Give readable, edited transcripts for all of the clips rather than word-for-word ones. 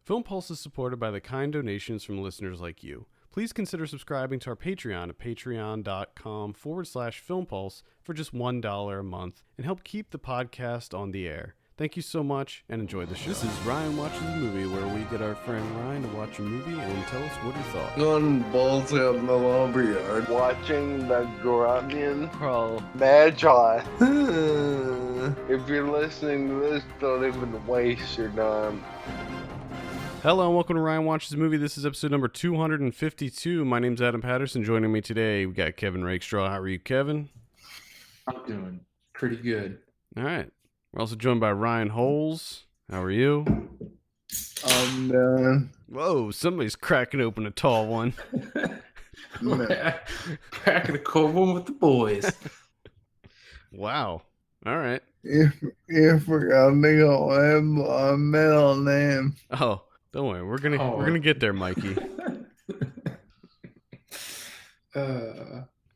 Film Pulse is supported by the kind donations from listeners like you. Please consider subscribing to our Patreon at patreon.com/filmpulse for just $1 a month and help keep the podcast on the air. Thank you so much and enjoy the show. This is Ryan Watches a Movie, where we get our friend Ryan to watch a movie and tell us what he thought. Going balls out in the lumberyard. Watching the Grunion Pro Magi. If you're listening to this, don't even waste your time. Hello and welcome to Ryan Watches a Movie. This is episode number 252. My name's Adam Patterson. Joining me today, we got Kevin Rakestraw. How are you, Kevin? I'm doing pretty good. All right. We're also joined by Ryan Holes. How are you? I'm done. Whoa, somebody's cracking open a tall one. Cracking a cold one with the boys. Wow. All right. You forgot to go in my middle name. Oh, don't worry. We're gonna get there, Mikey.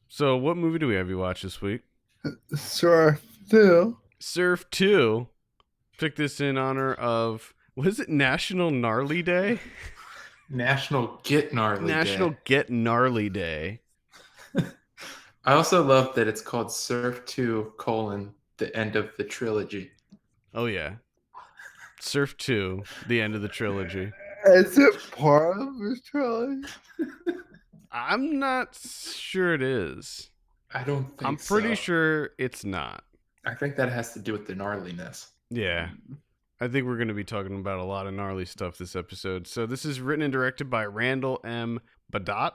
So, what movie do we have you watch this week? Surf 2. Surf 2. Took this in honor of, was it National Gnarly Day? National Get Gnarly Day. National Get Gnarly Day. I also love that it's called Surf 2: the end of the trilogy. Oh, yeah. Surf 2, the end of the trilogy. Is it part of the trilogy? I'm not sure it is. I don't think I'm pretty so. sure it's not. I think that has to do with the gnarliness. Yeah. I think we're going to be talking about a lot of gnarly stuff this episode. So this is written and directed by Randall M. Badot.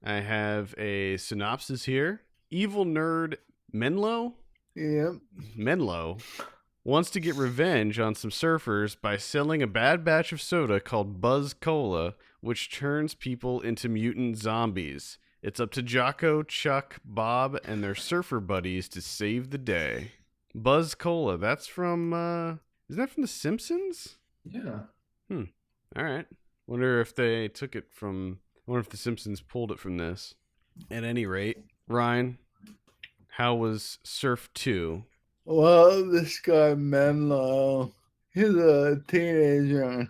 I have a synopsis here. Evil nerd Menlo? Yep. Menlo wants to get revenge on some surfers by selling a bad batch of soda called Buzz Cola, which turns people into mutant zombies. It's up to Jocko, Chuck, Bob, and their surfer buddies to save the day. Buzz Cola, that's from, isn't that from The Simpsons? Yeah. All right. Wonder if they took it from, I wonder if The Simpsons pulled it from this. At any rate, Ryan, how was Surf 2? Well, this guy Menlo, he's a teenager,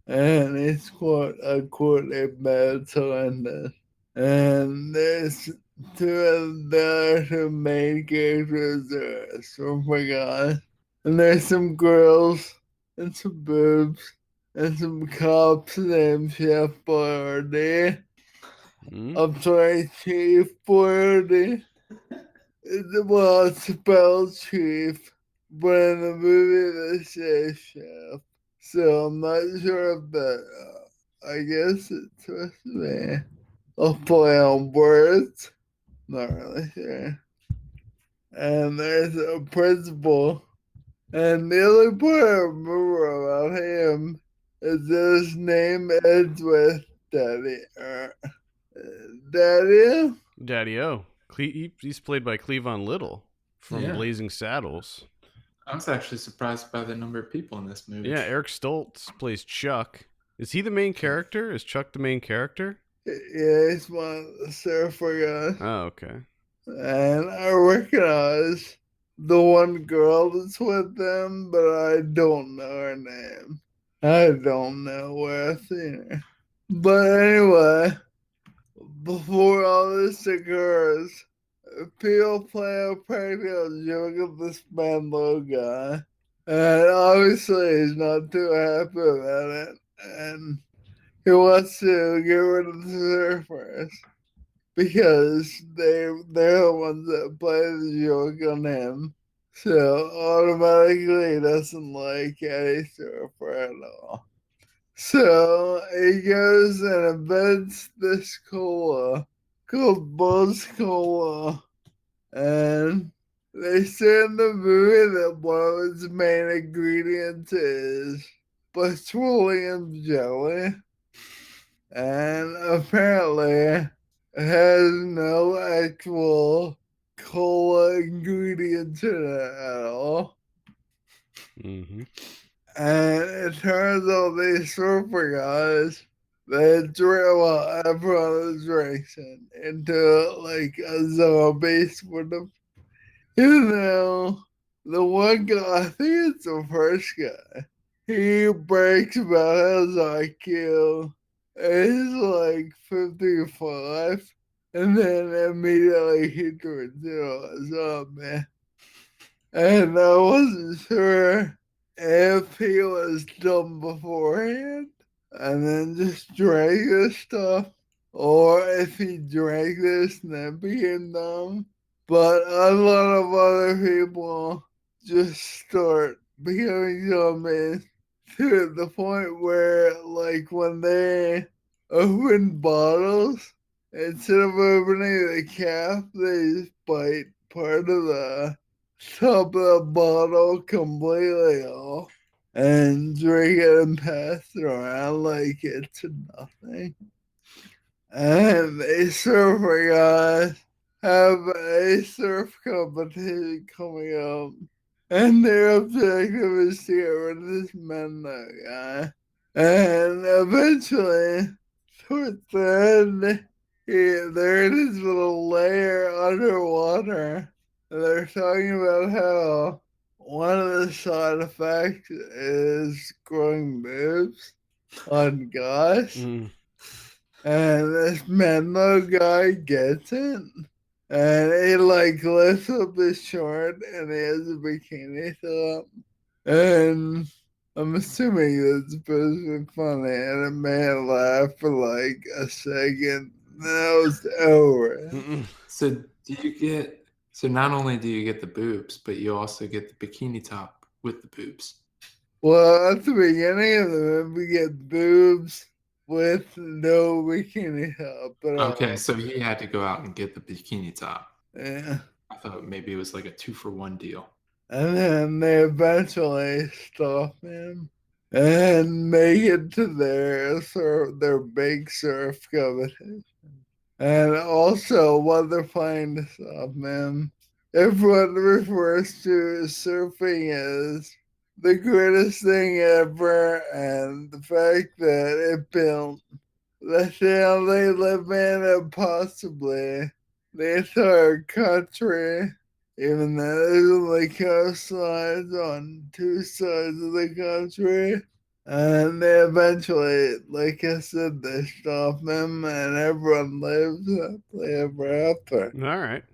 and he's quote unquote a bad scientist. And there's two main characters are surfer guys, and there's some girls and some boobs and some cops named Chef Boyardee. I'm sorry, Chief Boyardee. Well, it's spelled Chief, but in the movie they say Chef. So I'm not sure if that, I guess it's supposed to be a play on words. Not really sure. And there's a principal. And the only part I remember about him is that his name ends with Daddy. Daddy? Daddy-O. He's played by Cleavon Little from Blazing Saddles. I was actually surprised by the number of people in this movie. Yeah, Eric Stoltz plays Chuck. Is he the main character? Is Chuck the main character? Yeah, he's one of the surfer guys. Oh, okay. And I recognize the one girl that's with them, but I don't know her name. I don't know where I've seen her. But anyway, before all this occurs, people play a practical joke of this Menlo guy. And obviously he's not too happy about it. And he wants to get rid of the surfers because they're the ones that play the joke on him. So automatically he doesn't like any surfer at all. So he goes and invents this cola called Buzz Cola. And they say in the movie that one of its main ingredients is petroleum jelly. And apparently it has no actual cola ingredients in it at all. Mm-hmm. And it turns out these surfer guys, they drill everyone is racing into like a zombie sort of. You know, the one guy, I think it's the first guy, he brags about his IQ is like 55, and then immediately he turns into a zombie. And I wasn't sure if he was dumb beforehand and then just drank this stuff, or if he drank this and then became dumb. But a lot of other people just start becoming zombies to the point where, like, when they open bottles, instead of opening the cap, they just bite part of the top of the bottle completely off and drink it and pass it around like it's nothing. And a surfer guys have a surf competition coming up, and their objective is to get rid of this Mendo guy. And eventually, towards the end, they're in this little lair underwater. And they're talking about how one of the side effects is growing boobs on guys. Mm. And this Menlo guy gets it. And he like lifts up his shirt and he has a bikini top. And I'm assuming that's supposed to be funny, and it made me laugh for like a second. That was over. Mm-mm. So do you get? So not only do you get the boobs, but you also get the bikini top with the boobs. Well, at the beginning of the movie, we get boobs with no bikini top at all. Okay, so he had to go out and get the bikini top. Yeah. I thought maybe it was like a 2-for-1 deal. And then they eventually stop him and make it to their big surf competition. And also, while they're playing to stop him, everyone refers to surfing as the greatest thing ever, and the fact that it built the town they live in and possibly the entire country, even though there's only coastlines on two sides of the country. And they eventually, like I said, they stop him and everyone lives happily ever after. All right.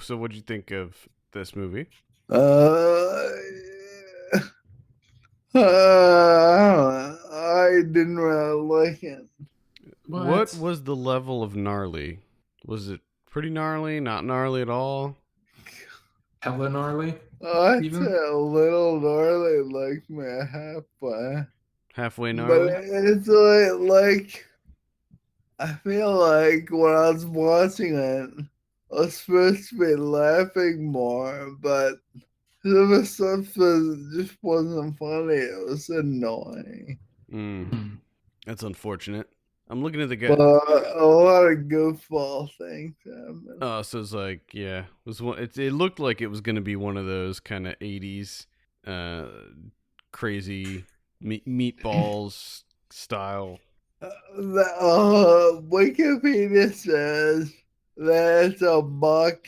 So what'd you think of this movie? Uh, I didn't really like it. What was the level of gnarly? Was it pretty gnarly? Not gnarly at all? Hella gnarly? I'd Even? say a little gnarly like me halfway. Halfway But gnarly? it's like I feel like when I was watching it, I was supposed to be laughing more, but some of the stuff just wasn't funny. It was annoying. Mm. That's unfortunate. I'm looking at the guy. But a lot of goofball things happened. Oh, so it's like, yeah, it looked like it was gonna be one of those kind of '80s, crazy meatballs style. Wikipedia says that it's a mock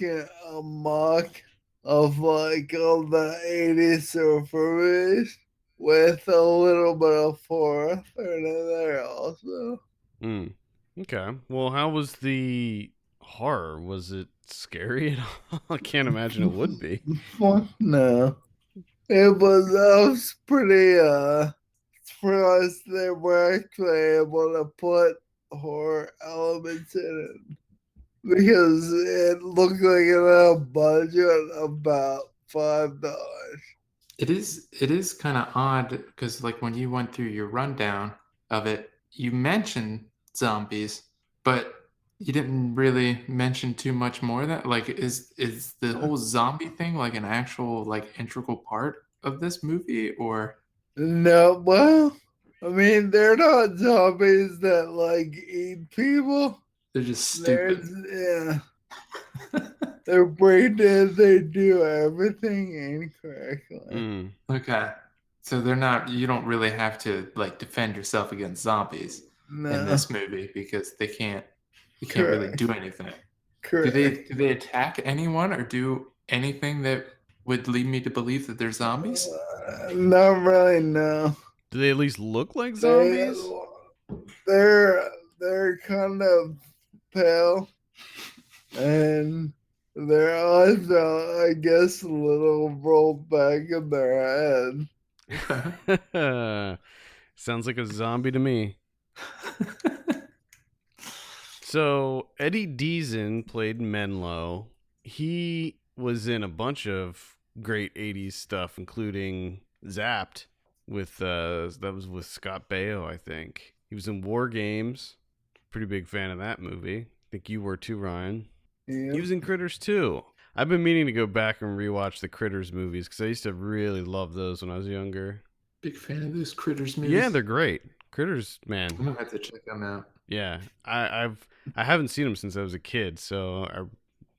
of like all the 80s surfer movies with a little bit of horror in there also. Mm. Okay. Well, how was the horror? Was it scary at all? I can't imagine it would be. Fuck no. It was pretty surprised they were actually able to put horror elements in it because it looked like it had a budget of about $5. It is kind of odd because like when you went through your rundown of it, you mentioned zombies, but you didn't really mention too much more. That like is the whole zombie thing like an actual like integral part of this movie, or No, well, I mean they're not zombies that like eat people. they're just stupid? Yeah, they're brain dead. They do everything incorrectly. Mm. Okay, so they're not. You don't really have to like defend yourself against zombies in No, this movie because they can't. You can't really correct. do anything. Correct. Do they attack anyone or do anything that would lead me to believe that they're zombies? Not really, no. Do they at least look like They, zombies? they're kind of pale, and their eyes are, I guess, a little rolled back in their head. Sounds like a zombie to me. So Eddie Deason played Menlo. He was in a bunch of great 80s stuff, including Zapped with that was with Scott Baio, I think. He was in War Games. Pretty big fan of that movie. I think you were too, Ryan. Yeah. He was in Critters too. I've been meaning to go back and rewatch the Critters movies because I used to really love those when I was younger. Big fan of those Critters movies. Yeah, they're great. Critters, man. I'm gonna have to check them out. Yeah, I haven't seen them since I was a kid, so I'm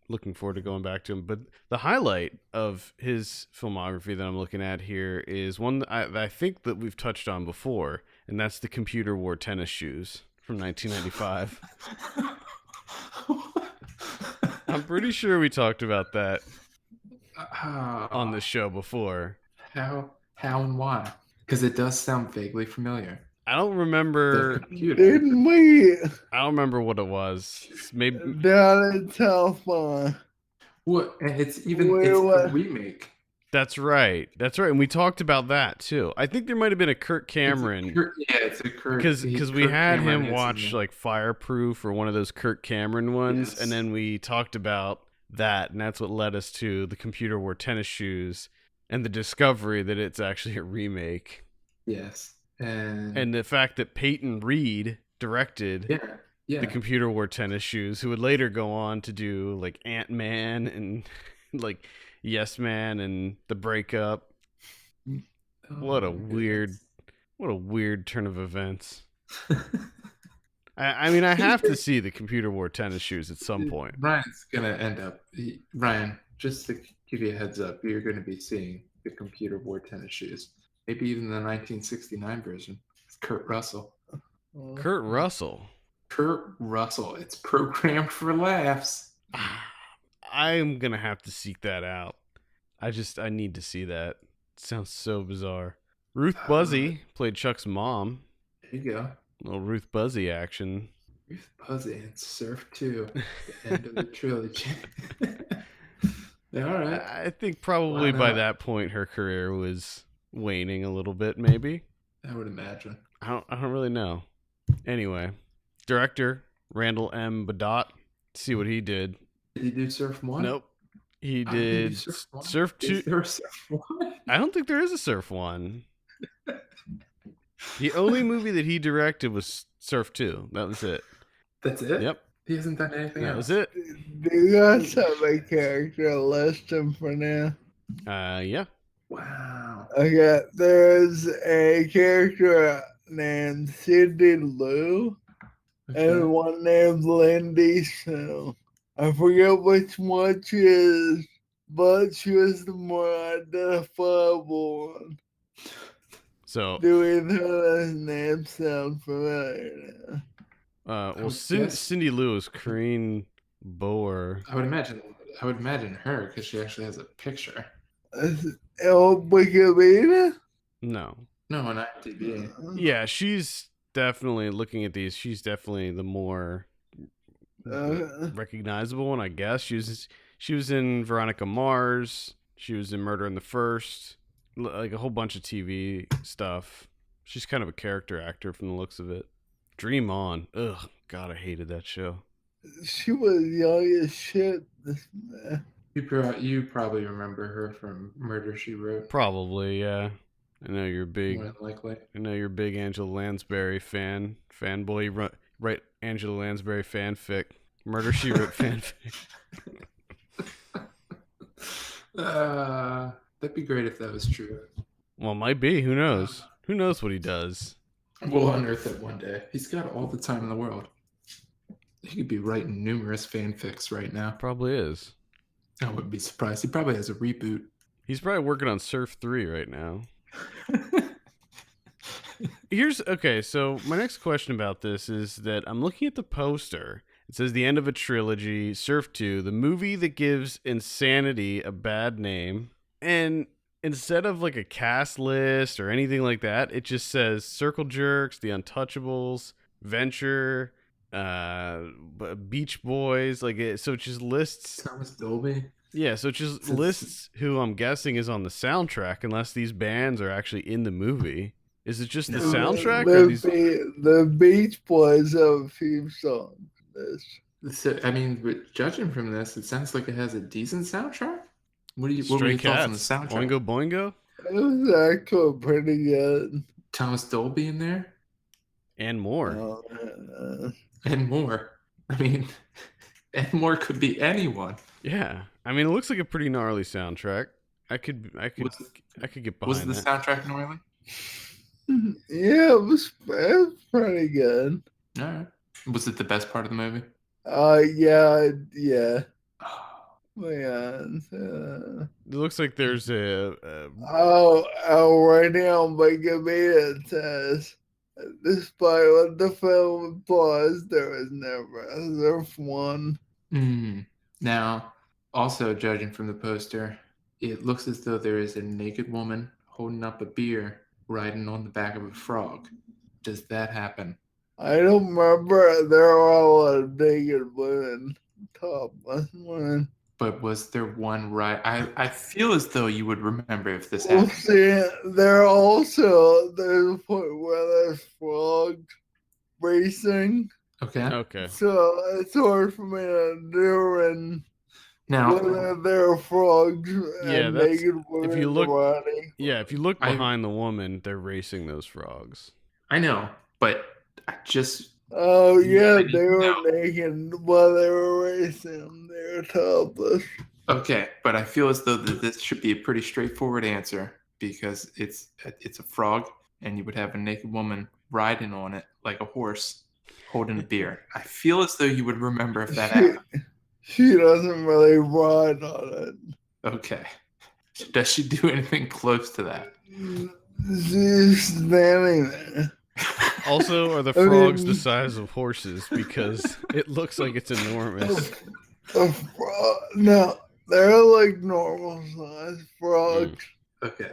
looking forward to going back to them. But the highlight of his filmography that I'm looking at here is one that I think that we've touched on before, and that's the Computer Wore Tennis Shoes from 1995. I'm pretty sure we talked about that on the show before. How and why? Because it does sound vaguely familiar. I don't remember. Didn't we? I don't remember what it was. Maybe Down in Telephone. What? And it's a remake. That's right. That's right. And we talked about that too. I think there might have been a Kirk Cameron. It's a Kirk. Because we had Cameron him watch like Fireproof or one of those Kirk Cameron ones, Yes. and then we talked about that, and that's what led us to the Computer Wore Tennis Shoes and the discovery that it's actually a remake. Yes. And the fact that Peyton Reed directed the Computer Wore Tennis Shoes, who would later go on to do like Ant-Man and like Yes Man and The Breakup. What a weird turn of events. I mean, I have to see the Computer Wore Tennis Shoes at some point. Ryan's gonna end up. Ryan, just to give you a heads up, you're gonna be seeing the Computer Wore Tennis Shoes. Maybe even the 1969 version. It's Kurt Russell. Kurt Russell. Kurt Russell. It's programmed for laughs. I'm gonna have to seek that out. I need to see that. It sounds so bizarre. Ruth Buzzy played Chuck's mom. There you go. Little Ruth Buzzy action. Ruth Buzzy and Surf 2. The end of the trilogy. All right. I think probably by that point her career was waning a little bit, maybe. I would imagine. I don't really know. Anyway, director Randall M. Badot. See what he did. Did he do Surf 1? Nope. He did Surf 2. Is there a Surf 1? I don't think there is a Surf 1. The only movie that he directed was Surf 2. That was it. That's it? Yep. He hasn't done anything That else. was it. Do you guys have a character listed for now? Yeah. Wow. Okay, there's a character named Cindy Lou and one named Lindy Sue. I forget which one she is, but she was the more identifiable one. So, Do either of those names sound familiar now? well, Cindy Lou is Corrine Boer. I would imagine her because she actually has a picture. Wikipedia? No. No, on IMDb. Yeah, she's definitely, looking at these, she's definitely the more recognizable one, I guess. She was in Veronica Mars. She was in Murder in the First. Like a whole bunch of TV stuff. She's kind of a character actor from the looks of it. Dream On. Ugh, God, I hated that show. She was young as shit. You probably remember her from Murder, She Wrote. Probably, yeah. I know you're big. More than likely. I know you're a big Angela Lansbury fanboy. You write Angela Lansbury fanfic. Murder, She Wrote fanfic. That'd be great if that was true. Well, it might be. Who knows? Who knows what he does? We'll unearth it one day. He's got all the time in the world. He could be writing numerous fanfics right now. Probably is. I wouldn't be surprised. He probably has a reboot. He's probably working on Surf 3 right now. So my next question about this is that I'm looking at the poster. It says the end of a trilogy, Surf 2, the movie that gives insanity a bad name. And instead of like a cast list or anything like that, it just says Circle Jerks, The Untouchables, Venture, Beach Boys. So it just lists. Thomas Dolby. Yeah, so it just lists who I'm guessing is on the soundtrack, unless these bands are actually in the movie. Is it just the No. soundtrack? Or these... The Beach Boys have a few songs. So, I mean, but judging from this, it sounds like it has a decent soundtrack. What were Stray your thoughts on the Cats, soundtrack? Boingo Boingo, It was actually pretty good. Thomas Dolby in there and more. and more. I mean, and more could be anyone. Yeah, I mean, it looks like a pretty gnarly soundtrack. I could get behind Was the that. soundtrack gnarly? Yeah, it was pretty good. All right. Was it the best part of the movie? Yeah. Oh, Man, It looks like there's a right now on Wikipedia it says, despite what the film implies, there is never a surf one. Now, also judging from the poster, it looks as though there is a naked woman holding up a beer riding on the back of a frog. Does that happen? I don't remember. There are a lot of naked women, topless women. But was there one right? I feel as though you would remember if this We'll happened. see. There's a point where there's frogs racing. okay. So it's hard for me to do and Now, whether there are frogs Yeah, and that's naked women if you look. riding. Yeah, if you look behind the woman, they're racing those frogs. I know, but I just Oh yeah, I didn't they were know. naked while they were racing. They were topless. Okay, but I feel as though this should be a pretty straightforward answer because it's a frog, and you would have a naked woman riding on it like a horse, holding a beer. I feel as though you would remember if that happened. She doesn't really ride on it. Okay. Does she do anything close to that? She's standing there. Also, are the frogs the size of horses? Because it looks like it's enormous. No, they're like normal size frogs. Okay.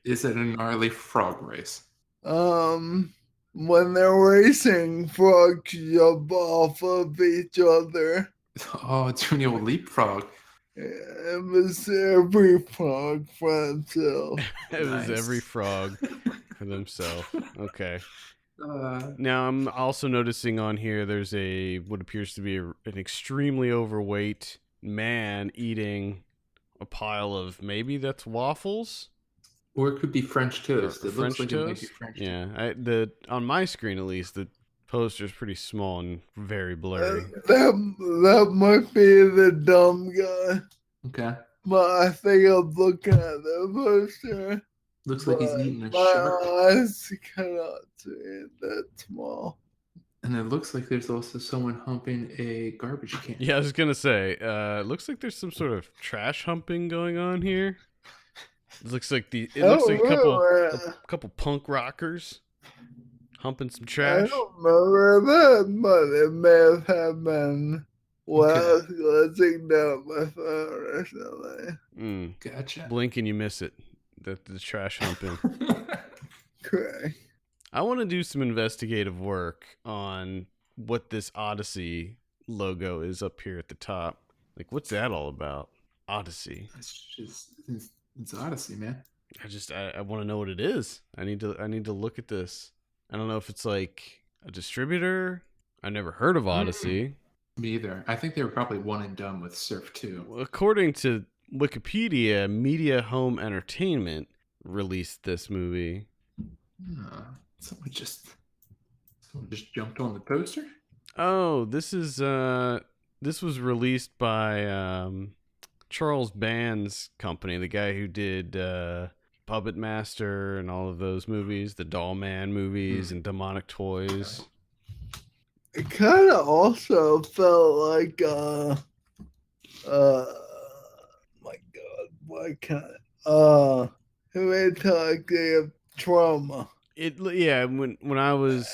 Is it a gnarly frog race? When they're racing, frogs jump off of each other. Oh, it's doing the old leapfrog. It was every frog for himself. It was Nice. every frog for themselves. Okay. Now I'm also noticing on here there's what appears to be an extremely overweight man eating a pile of, maybe that's waffles, Or it could be French toast. It French looks like toast. it might be French toast. Yeah, on my screen at least, the poster's pretty small and very blurry. That might be the dumb guy. Okay. But I think I'm looking at the poster. Looks like he's eating a my shark. eyes cannot see it that small. And it looks like there's also someone humping a garbage can. Yeah, I was gonna say, it looks like there's some sort of trash humping going on here. It looks like a couple punk rockers humping some I trash. don't remember that, but it may have happened while I was glancing down my phone or something. Gotcha. Blink and you miss it. The trash humping. Correct. I want to do some investigative work on what this Odyssey logo is up here at the top. Like, what's that all about? Odyssey. It's Odyssey, man. I want to know what it is. I need to look at this. I don't know if it's like a distributor. I never heard of Odyssey. Me either. I think they were probably one and done with Surf 2. Well, according to Wikipedia, Media Home Entertainment released this movie. Someone just jumped on the poster? Oh, this was released by Charles Band's company, the guy who did Puppet Master and all of those movies, the Doll Man movies and Demonic Toys. It kind of also felt like my God, why can't who made talking of Trauma? When I was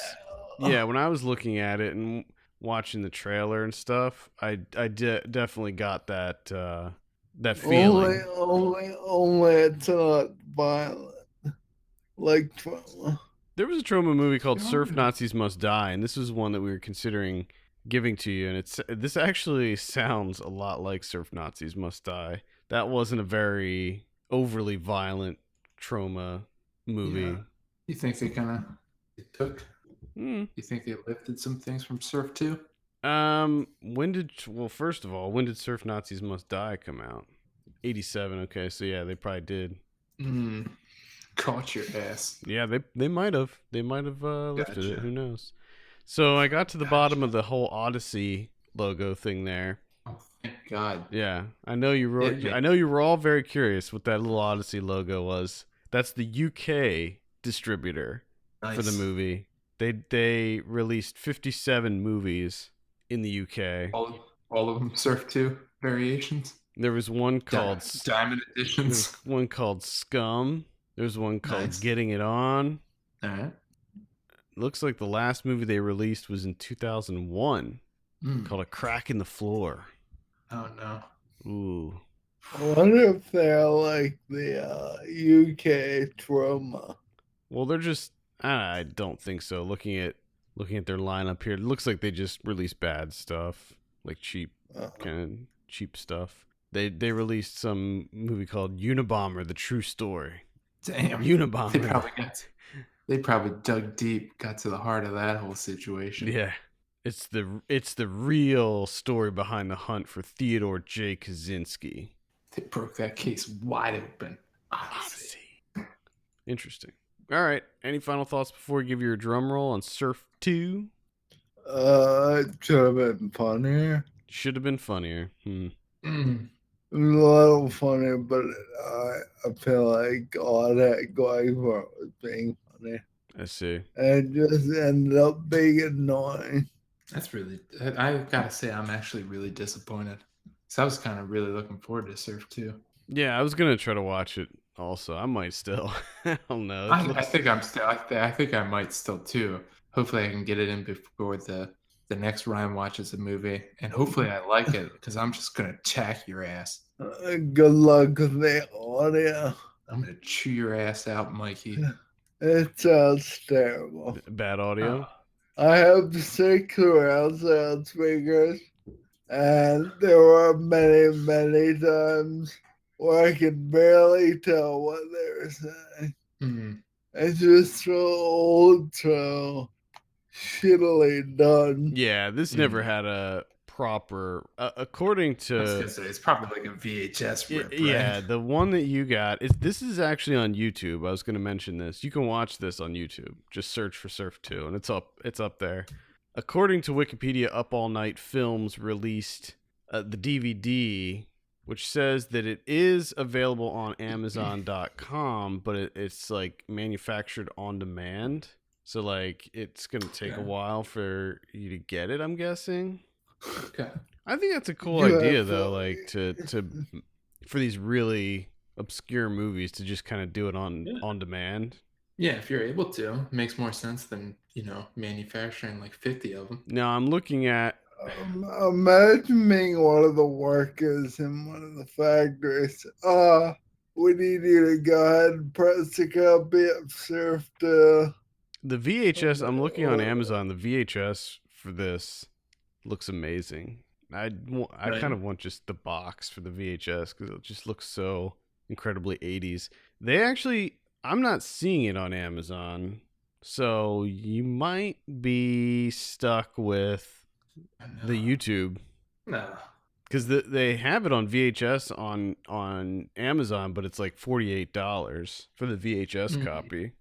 looking at it and watching the trailer and stuff, I definitely got that That feeling. Only it's not violent like trauma. There was a Troma movie called Yeah. Surf Nazis Must Die, and this was one that we were considering giving to you. And this actually sounds a lot like Surf Nazis Must Die. That wasn't a very overly violent Troma movie. Yeah. You think they kind of took? Hmm. You think they lifted some things from Surf 2? First of all, when did Surf Nazis Must Die come out? 87. Okay, so yeah, they probably did. Caught your ass. Yeah, they might have. They might have lifted it. Gotcha. Who knows? So I got to the bottom Gotcha. of the whole Odyssey logo thing there. Oh, thank God. Yeah, I know you were. Hit me. I know you were all very curious what that little Odyssey logo was. That's the UK distributor for the Nice. movie. They released 57 movies in the UK. All of them Surf 2 variations. There was one called Diamond There's editions. one called Scum. There's one called Nice. Getting It On. All right. Looks like the last movie they released was in 2001 Mm. called A Crack in the Floor. Oh no. Ooh. I wonder if they're like the UK trauma. Well, they're just I don't think so. Looking at their lineup here, it looks like they just release bad stuff, like cheap kind of cheap stuff. They released some movie called Unabomber: The True Story. Damn. Unabomber. They probably dug deep, got to the heart of that whole situation. Yeah. It's the real story behind the hunt for Theodore J. Kaczynski. They broke that case wide open. Odyssey. Interesting. All right. Any final thoughts before we give you a drum roll on Surf 2? It should have been funnier. Should have been funnier. Mm. It was a little funny, but I feel like all that going for it was being funny. I see. And it just ended up being annoying. That's really, I gotta say, I'm actually really disappointed. So I was kind of really looking forward to Surf 2. Yeah, I was gonna try to watch it. Also, I might still. I don't know. I think I'm still. I think I might still too. Hopefully, I can get it in before the next Ryan watches the movie, and hopefully, I like it because I'm just gonna attack your ass. Good luck with the audio. I'm gonna chew your ass out, Mikey. It sounds terrible. Bad audio. I have 6 surround sound speakers, and there were many times where I could barely tell what they were saying. Mm. It's just so old, so shittily done. Yeah, this never had a proper. According to, I was gonna say, it's probably like a VHS rip, right? Yeah, the one that you got this is actually on YouTube. I was going to mention this. You can watch this on YouTube. Just search for Surf 2 and it's up there. According to Wikipedia, Up All Night Films released the DVD, which says that it is available on Amazon.com, but it's like manufactured on demand. So like it's going to take a while for you to get it, I'm guessing. Okay. I think that's a cool idea though, like to for these really obscure movies to just kind of do it on demand. Yeah, if you're able to, it makes more sense than manufacturing like 50 of them. Now I'm looking at. Imagine being one of the workers in one of the factories. We need you to go ahead and press a copy of Surf 2. The VHS, I'm looking on Amazon. The VHS for this looks amazing. I kind of want just the box for the VHS because it just looks so incredibly 80s. They actually, I'm not seeing it on Amazon, so you might be stuck with the YouTube. No. Because they have it on VHS on Amazon, but it's like $48 for the VHS copy.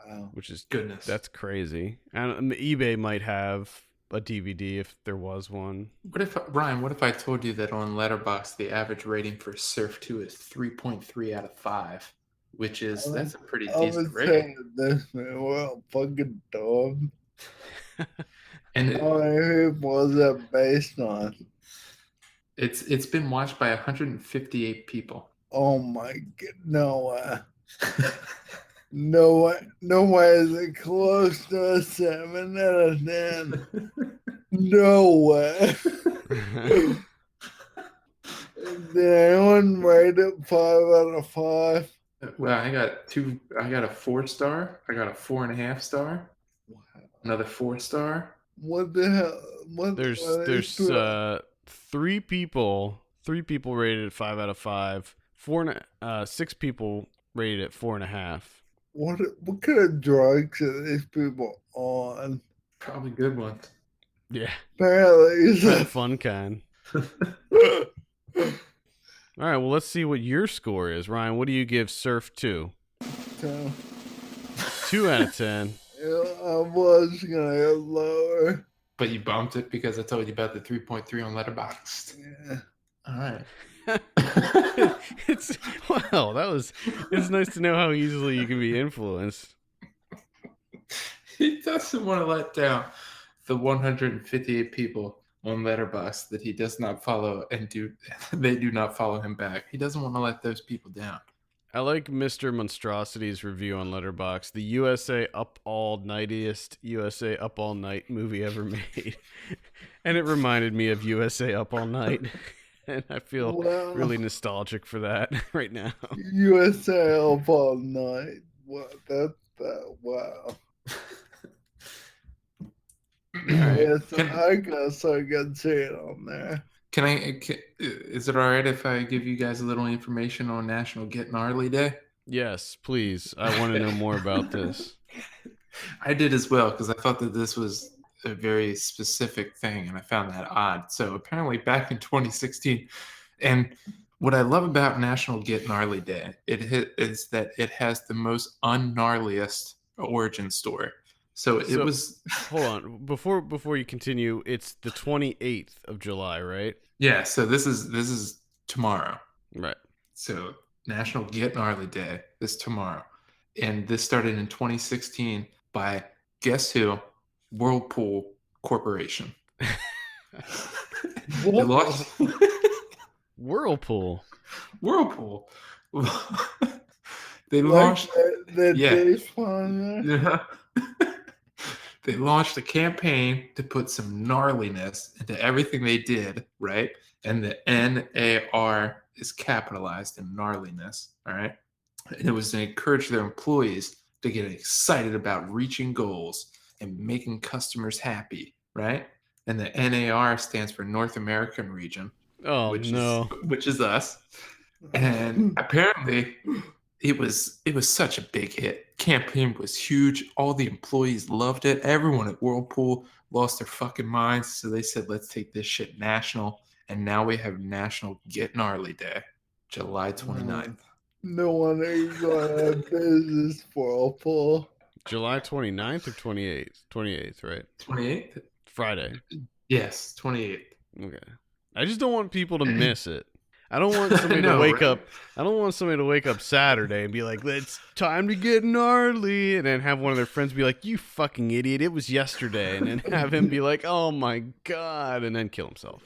Wow. Which is goodness. That's crazy. And eBay might have a DVD if there was one. What if I told you that on Letterboxd the average rating for Surf 2 is 3.3 out of 5, which is that's a pretty decent rating. This man, well, fucking dumb. And How many people was that based on? It's been watched by 158 people. Oh my god, no way. No way is it close to a 7 out of 10. No way. Did anyone rate it 5 out of 5? Well, I got two. I got a 4-star. I got a 4.5-star. Wow. Another 4-star. What the hell? What There's are they there's doing? uh three people rated it 5 out of 5. 6 people rated it 4.5. What kind of drugs are these people on? Probably good ones. Yeah, Apparently, probably the fun kind. All right, well, let's see what your score is, Ryan. What do you give Surf 2? so, 2 out of 10. I was gonna go lower. But you bumped it because I told you about the 3.3 on Letterboxd. Yeah. All right. It's wow, it's nice to know how easily you can be influenced. He doesn't want to let down the 158 people on Letterboxd that he does not follow and they do not follow him back. He doesn't want to let those people down. I like Mr. Monstrosity's review on Letterboxd, the USA Up All Nightiest USA Up All Night movie ever made. And it reminded me of USA Up All Night. And I feel Wow. really nostalgic for that right now. USA up all night. What? That. Wow. right. Yes, I guess I can see it on there. Is it all right if I give you guys a little information on National Get Gnarly Day? Yes, please. I want to know more about this. I did as well because I thought that this was a very specific thing and I found that odd. So apparently back in 2016, and what I love about National Get Gnarly Day is that it has the most ungnarliest origin story. So it was. Hold on, before you continue, it's the 28th of July, right? Yeah. So this is tomorrow. Right. So National Get Gnarly Day is tomorrow, and this started in 2016 by guess who? Whirlpool Corporation. They launched Whirlpool. Whirlpool. They Like launched. the Yeah. taste one. Yeah. They launched a campaign to put some gnarliness into everything they did, right? And the NAR is capitalized in gnarliness, all right? And it was to encourage their employees to get excited about reaching goals and making customers happy, right? And the NAR stands for North American Region, Oh which no. is us. And apparently it was such a big hit. Campaign was huge. All the employees loved it. Everyone at Whirlpool lost their fucking minds. So they said, let's take this shit national. And now we have National Get Gnarly Day, July 29th. No wonder you're going to have business for a pull. July 29th or 28th? 28th, right? 28th? Friday. Yes, 28th. Okay. I just don't want people to miss it. I don't want somebody know, to wake right? up. I don't want somebody to wake up Saturday and be like, "It's time to get gnarly," and then have one of their friends be like, "You fucking idiot! It was yesterday," and then have him be like, "Oh my god," and then kill himself.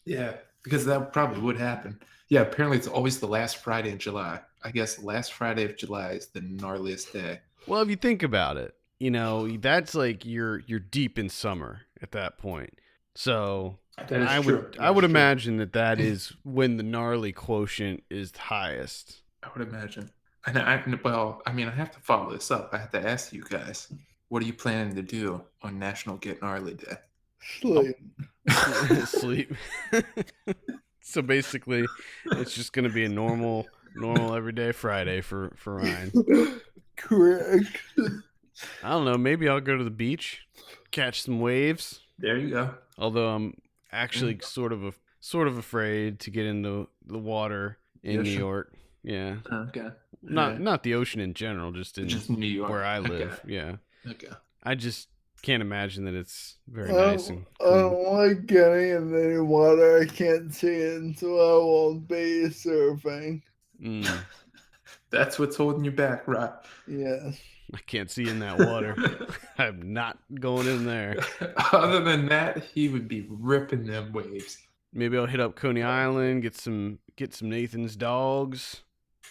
Yeah, because that probably would happen. Yeah, apparently it's always the last Friday in July. I guess the last Friday of July is the gnarliest day. Well, if you think about it, that's like you're deep in summer at that point. So That is I true. would imagine that is when the gnarly quotient is highest. I would imagine. And I have to follow this up. I have to ask you guys, what are you planning to do on National Get Gnarly Day? Sleep. Sleep. So basically, it's just gonna be a normal everyday Friday for Ryan. Correct. I don't know. Maybe I'll go to the beach, catch some waves. There you go. Although I'm actually sort of afraid to get into the water in New York. Yeah. Okay. Not the ocean in general, just New York where I live. Okay. Yeah. Okay. I just can't imagine that it's very I nice and I clean. don't like getting in any water I can't see in, so I won't be surfing. That's what's holding you back, right? Yes. I can't see in that water. I'm not going in there. Other than that, he would be ripping them waves. Maybe I'll hit up Coney Island, get some Nathan's dogs,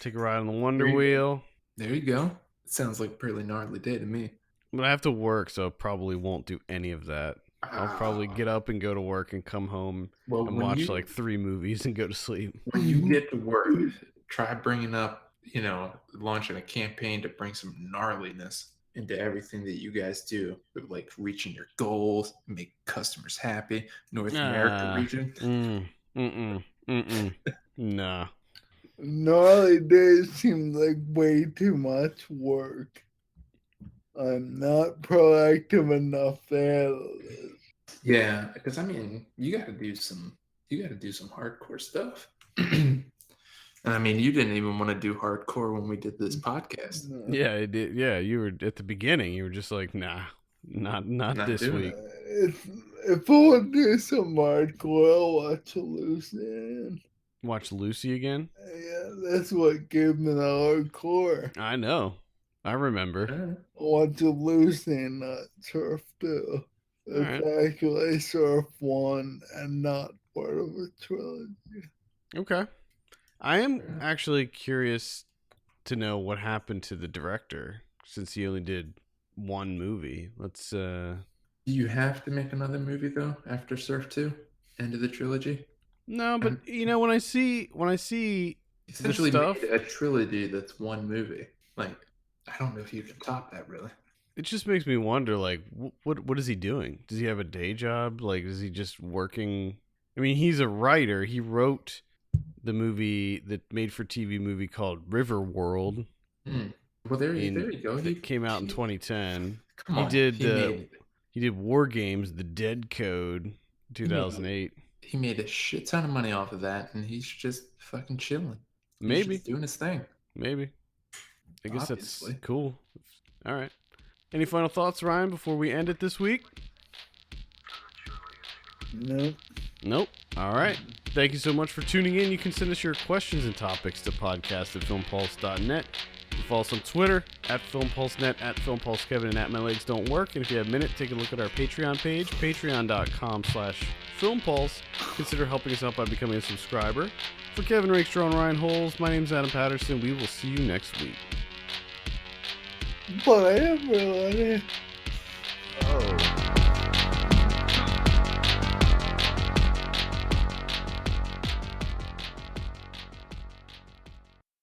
take a ride on the Wonder Wheel. There you go. It sounds like a pretty gnarly day to me. But I have to work, so I probably won't do any of that. I'll probably get up and go to work and come home Well, and watch like 3 movies and go to sleep. when you get to work, try bringing up, launching a campaign to bring some gnarliness into everything that you guys do, like reaching your goals, make customers happy. North America region. Nah. Gnarly days seem like way too much work. I'm not proactive enough to handle this. Yeah, because I mean, you got to do some hardcore stuff. And I mean, you didn't even want to do hardcore when we did this podcast. Yeah, it did. Yeah, you were at the beginning. You were just like, nah, not this doing week. If I want to do some hardcore, I'll watch Lucian. Watch Lucy again. Yeah, that's what gave me the hardcore. I know. I remember. I watch Lucian, not Surf 2. It's actually Surf 1 and not part of a trilogy. Okay. I am actually curious to know what happened to the director since he only did 1 movie. Let's Do you have to make another movie though after Surf 2? End of the trilogy? No, but when I see essentially the stuff, made a trilogy that's 1 movie. Like, I don't know if you can top that really. It just makes me wonder, like, what is he doing? Does he have a day job? Like, is he just working? I mean, he's a writer. He wrote the movie, the made-for-TV movie called River World. Well, there you go. It came out in 2010. Come on, he did War Games, The Dead Code, 2008. He made a shit ton of money off of that, and he's just fucking chilling. Maybe he's just doing his thing. Maybe. I guess Obviously. That's cool. All right. Any final thoughts, Ryan, before we end it this week? Nope. All right. Thank you so much for tuning in. You can send us your questions and topics to podcast@filmpulse.net. You can follow us on Twitter @FilmPulseNet, @FilmPulseKevin, and @MyLegsDon'tWork. And if you have a minute, take a look at our Patreon page, patreon.com/FilmPulse. Consider helping us out by becoming a subscriber. For Kevin Rakestraw and Ryan Holes, my name is Adam Patterson. We will see you next week. Bye, everybody.